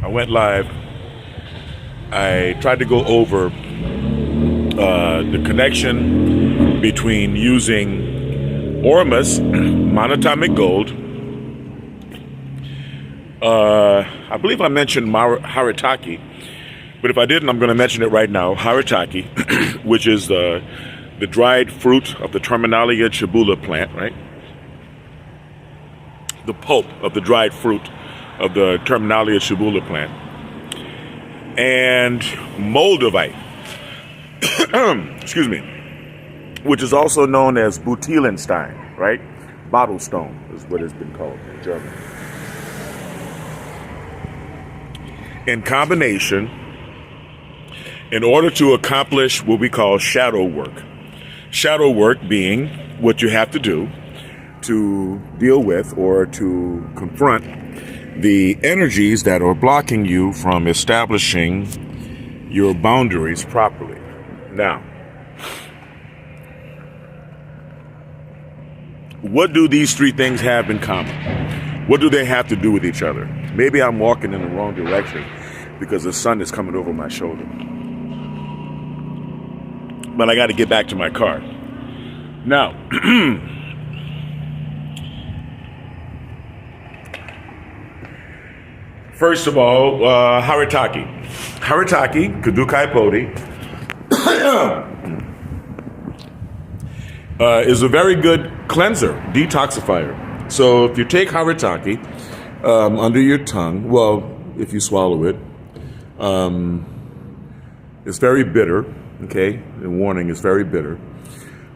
I went live. I tried to go over the connection between using Ormus monatomic gold. I believe I mentioned Haitaki, but if I didn't, I'm going to mention it right now. Haitaki, which is the dried fruit of the Terminalia chibula plant, right? The pulp of the dried fruit of the Terminalia chibula plant. And Moldavite, excuse me, which is also known as Bouteilenstein, right? Bottle stone is what it's been called in German. In combination, in order to accomplish what we call shadow work. Shadow work being what you have to do to deal with or to confront the energies that are blocking you from establishing your boundaries properly. Now, what do these three things have in common? What do they have to do with each other? Maybe I'm walking in the wrong direction because the sun is coming over my shoulder. But I got to get back to my car. Now, first of all, Haitaki. Haitaki, Kadukai Podi, is a very good cleanser, detoxifier. So if you take Haitaki under your tongue, well, if you swallow it, it's very bitter, okay? The warning is very bitter.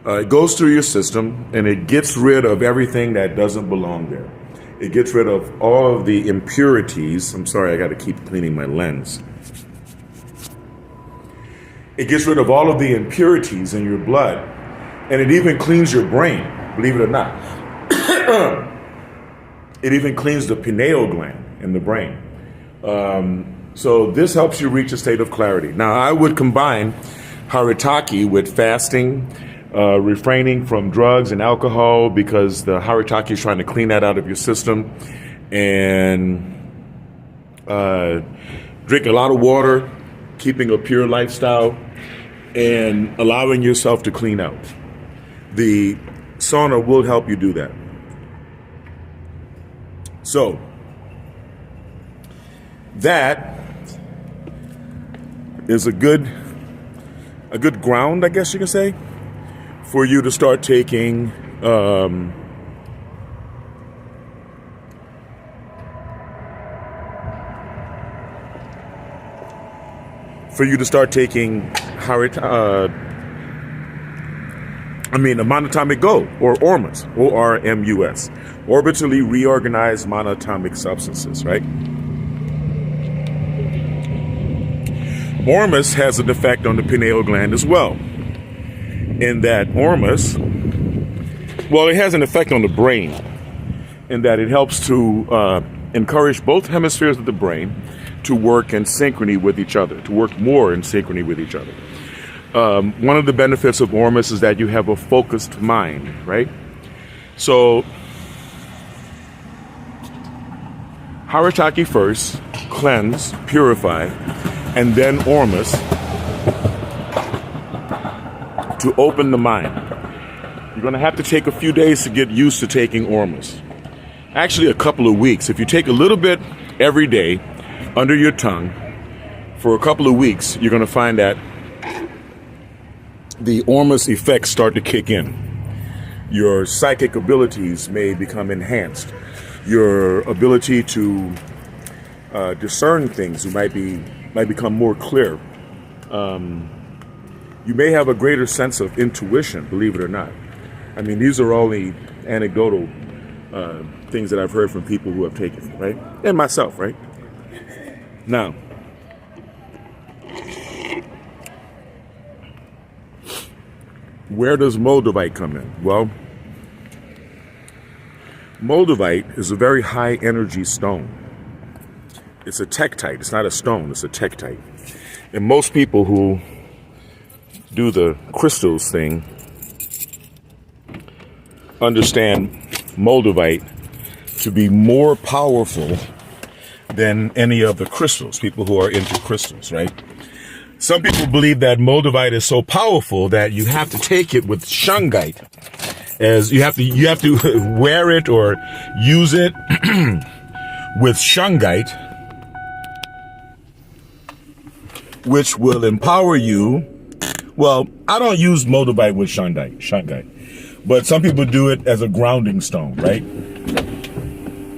It goes through your system and it gets rid of everything that doesn't belong there. It gets rid of all of the impurities. I'm sorry, I got to keep cleaning my lens. It gets rid of all of the impurities in your blood, and it even cleans your brain, believe it or not. It even cleans the pineal gland in the brain. So this helps you reach a state of clarity. Now, I would combine Haitaki with fasting, refraining from drugs and alcohol, because the Haitaki is trying to clean that out of your system, and drink a lot of water, keeping a pure lifestyle, and allowing yourself to clean out. The sauna will help you do that. So that is a good ground, I guess you can say, for you to start taking a monatomic gold, or ORMUS, ORMUS, orbitally reorganized monatomic substances, right? ORMUS has an effect on the pineal gland as well, in that ORMUS, well, it has an effect on the brain, in that it helps to encourage both hemispheres of the brain to work in synchrony with each other, to work more in synchrony with each other. One of the benefits of Ormus is that you have a focused mind, right? So, Haitaki first, cleanse, purify, and then Ormus to open the mind. You're going to have to take a few days to get used to taking Ormus. Actually, a couple of weeks. If you take a little bit every day under your tongue for a couple of weeks, you're going to find that the Ormus effects start to kick in. Your psychic abilities may become enhanced. Your ability to discern things might become more clear. You may have a greater sense of intuition, believe it or not. I mean, these are only anecdotal things that I've heard from people who have taken it, right? And myself, right? Now, where does Moldavite come in? Well, Moldavite is a very high energy stone. It's a tektite. It's not a stone, it's a tektite. And most people who do the crystals thing understand Moldavite to be more powerful than any of the crystals, people who are into crystals, right? Some people believe that Moldavite is so powerful that you have to take it with shungite, as you have to wear it or use it with shungite, which will empower you. Well, I don't use Moldavite with shungite, but some people do it as a grounding stone, right?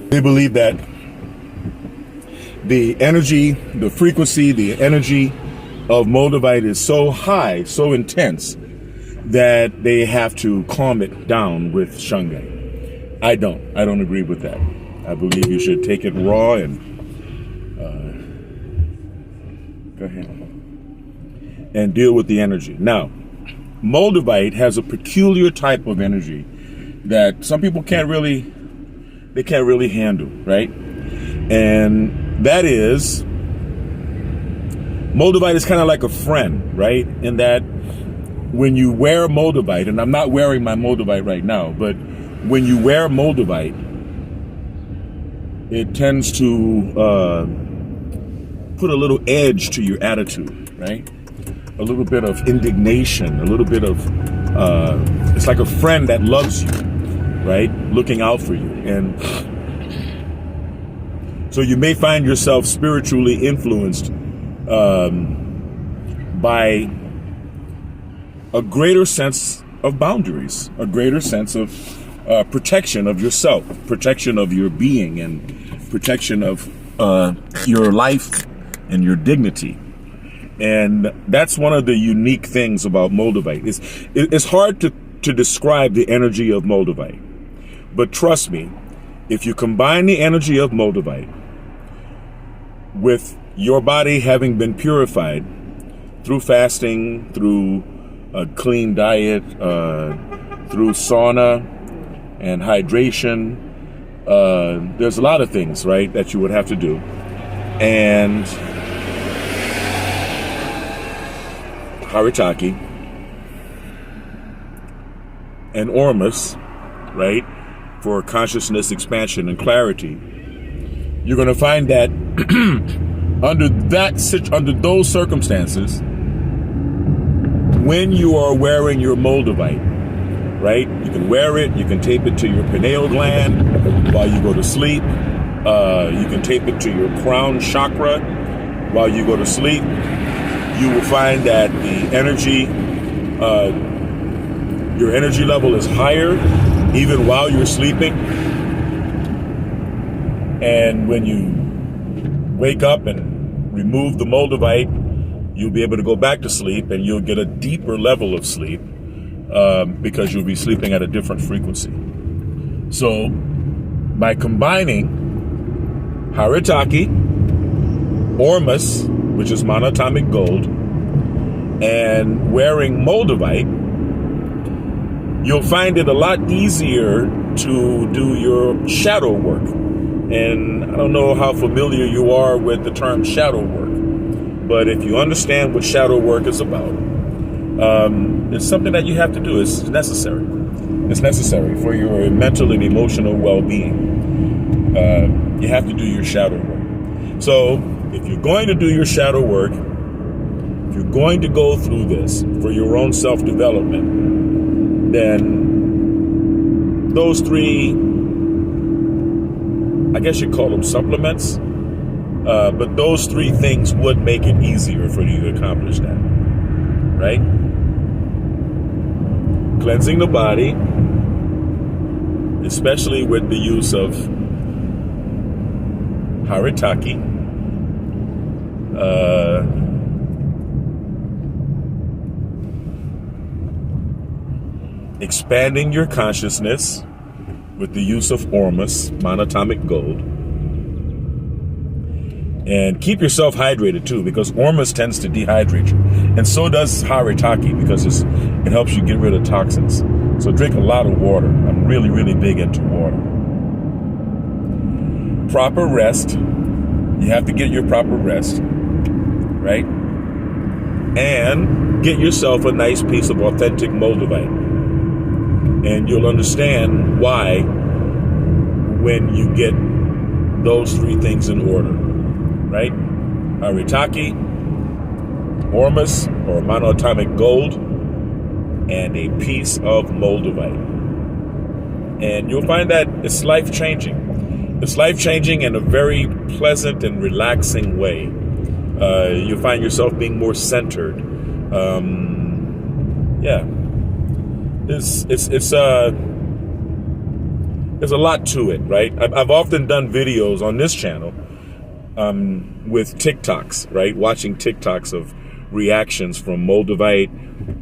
They believe that the energy, the frequency, the energy of Moldavite is so high, so intense, that they have to calm it down with shungite. I don't agree with that. I believe you should take it raw and go ahead and deal with the energy. Now, Moldavite has a peculiar type of energy that some people can't really handle, right? And that is, Moldavite is kind of like a friend, right? In that when you wear Moldavite, and I'm not wearing my Moldavite right now, but when you wear Moldavite, it tends to put a little edge to your attitude, right? A little bit of indignation, a little bit of, it's like a friend that loves you, right? Looking out for you. And so you may find yourself spiritually influenced by a greater sense of boundaries, a greater sense of protection of yourself, protection of your being, and protection of your life and your dignity. And that's one of the unique things about Moldavite. It's hard to describe the energy of Moldavite. But trust me, if you combine the energy of Moldavite with your body having been purified through fasting, through a clean diet, through sauna and hydration, there's a lot of things, right, that you would have to do. And Haitaki and Ormus, right, for consciousness expansion and clarity, you're going to find that under those circumstances, when you are wearing your Moldavite, right, you can wear it, you can tape it to your pineal gland while you go to sleep, you can tape it to your crown chakra while you go to sleep. You will find that the energy, your energy level is higher even while you're sleeping. And when you wake up and remove the Moldavite, you'll be able to go back to sleep, and you'll get a deeper level of sleep because you'll be sleeping at a different frequency. So by combining Haitaki, Ormus, which is monatomic gold, and wearing Moldavite, you'll find it a lot easier to do your shadow work. And I don't know how familiar you are with the term shadow work, but if you understand what shadow work is about, it's something that you have to do. It's necessary. It's necessary for your mental and emotional well-being. You have to do your shadow work. So if you're going to do your shadow work, if you're going to go through this for your own self-development, then those three, I guess you call them supplements, but those three things would make it easier for you to accomplish that, right? Cleansing the body, especially with the use of Haitaki, expanding your consciousness with the use of Ormus, monatomic gold. And keep yourself hydrated too, because Ormus tends to dehydrate you. And so does Haitaki, because it helps you get rid of toxins. So drink a lot of water. I'm really, really big into water. Proper rest. You have to get your proper rest, right? And get yourself a nice piece of authentic Moldavite. And you'll understand why when you get those three things in order. right? Haitaki, Ormus or monatomic gold, and a piece of Moldavite. And you'll find that it's life-changing. It's life-changing in a very pleasant and relaxing way. You'll find yourself being more centered. There's a lot to it, right? I've often done videos on this channel with TikToks, right? Watching TikToks of reactions from Moldavite,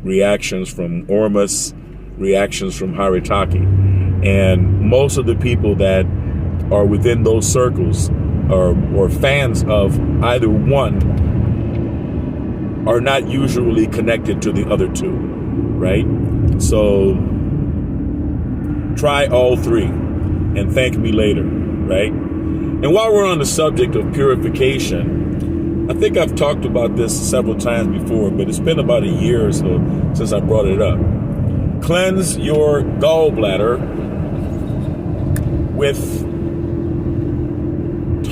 reactions from Ormus, reactions from Haitaki. And most of the people that are within those circles or fans of either one are not usually connected to the other two, right? So try all three and thank me later, right? And while we're on the subject of purification, I think I've talked about this several times before, but it's been about a year or so since I brought it up. Cleanse your gallbladder with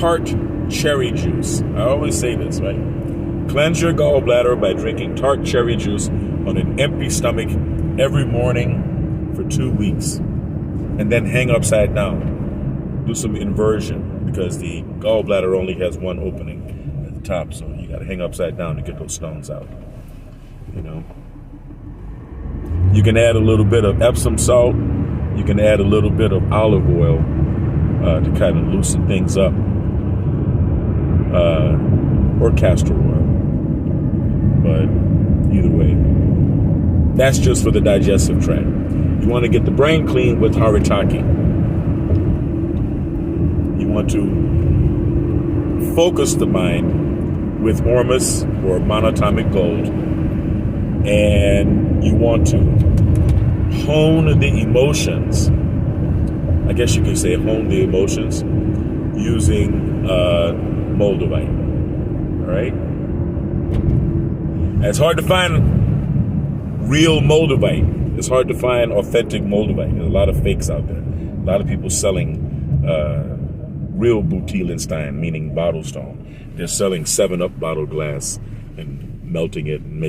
tart cherry juice. I always say this, right? Cleanse your gallbladder by drinking tart cherry juice on an empty stomach every morning for 2 weeks. And then hang upside down. Do some inversion because the gallbladder only has one opening at the top. So you got to hang upside down to get those stones out. You know. You can add a little bit of Epsom salt. You can add a little bit of olive oil to kind of loosen things up. Or castor oil. But either way, that's just for the digestive tract. You want to get the brain clean with Haitaki. You want to focus the mind with Ormus or monatomic gold. And you want to hone the emotions. I guess you could say hone the emotions using Moldavite. All right? And it's hard to find real Moldavite. It's hard to find authentic Moldavite. There's a lot of fakes out there. A lot of people selling real Bouteilenstein, meaning bottle stone. They're selling 7-Up bottle glass and melting it and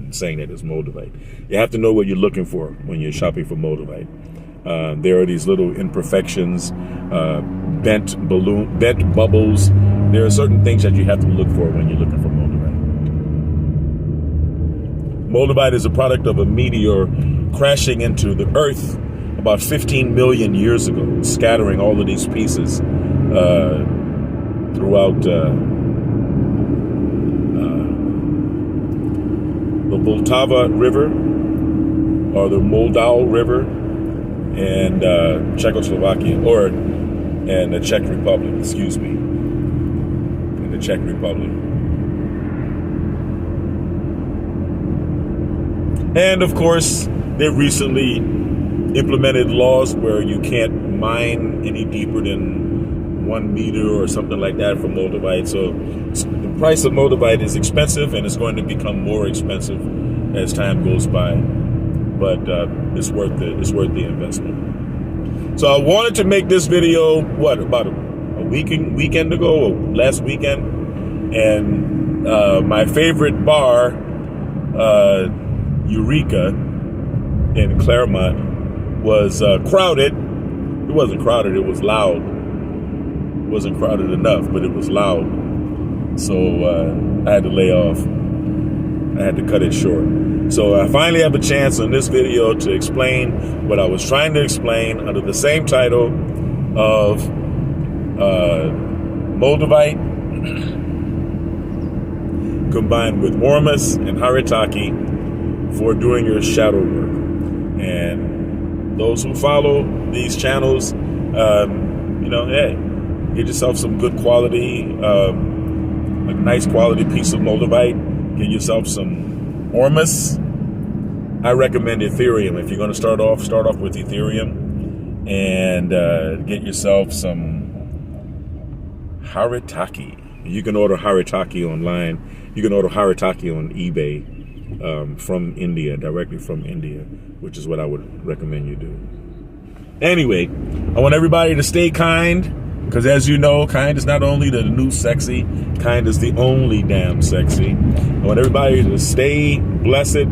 and saying that it's Moldavite. You have to know what you're looking for when you're shopping for Moldavite. There are these little imperfections, bent bubbles. There are certain things that you have to look for when you're looking for Moldavite. Moldavite is a product of a meteor crashing into the earth about 15 million years ago, scattering all of these pieces throughout the Vltava River or the Moldau River and Czechoslovakia, and the Czech Republic, excuse me, in the Czech Republic. And of course, they recently implemented laws where you can't mine any deeper than 1 meter or something like that for Moldavite. So the price of Moldavite is expensive, and it's going to become more expensive as time goes by. But it's worth it. It's worth the investment. So I wanted to make this video, about a weekend ago, or last weekend, and my favorite bar, Eureka in Claremont, was crowded. It wasn't crowded, it was loud. It wasn't crowded enough, but it was loud. So I had to lay off. I had to cut it short. So I finally have a chance on this video to explain what I was trying to explain under the same title of Moldavite combined with Ormus and Haitaki for doing your shadow work. And those who follow these channels, hey, get yourself some good quality, a nice quality piece of Moldavite. Get yourself some Ormus. I recommend Ethereum. If you're going to start off with Ethereum, and get yourself some Haitaki. You can order Haitaki online. You can order Haitaki on eBay from India, directly from India, which is what I would recommend you do. Anyway, I want everybody to stay kind, Because as you know, kind is not only the new sexy, kind is the only damn sexy. I want everybody to stay blessed,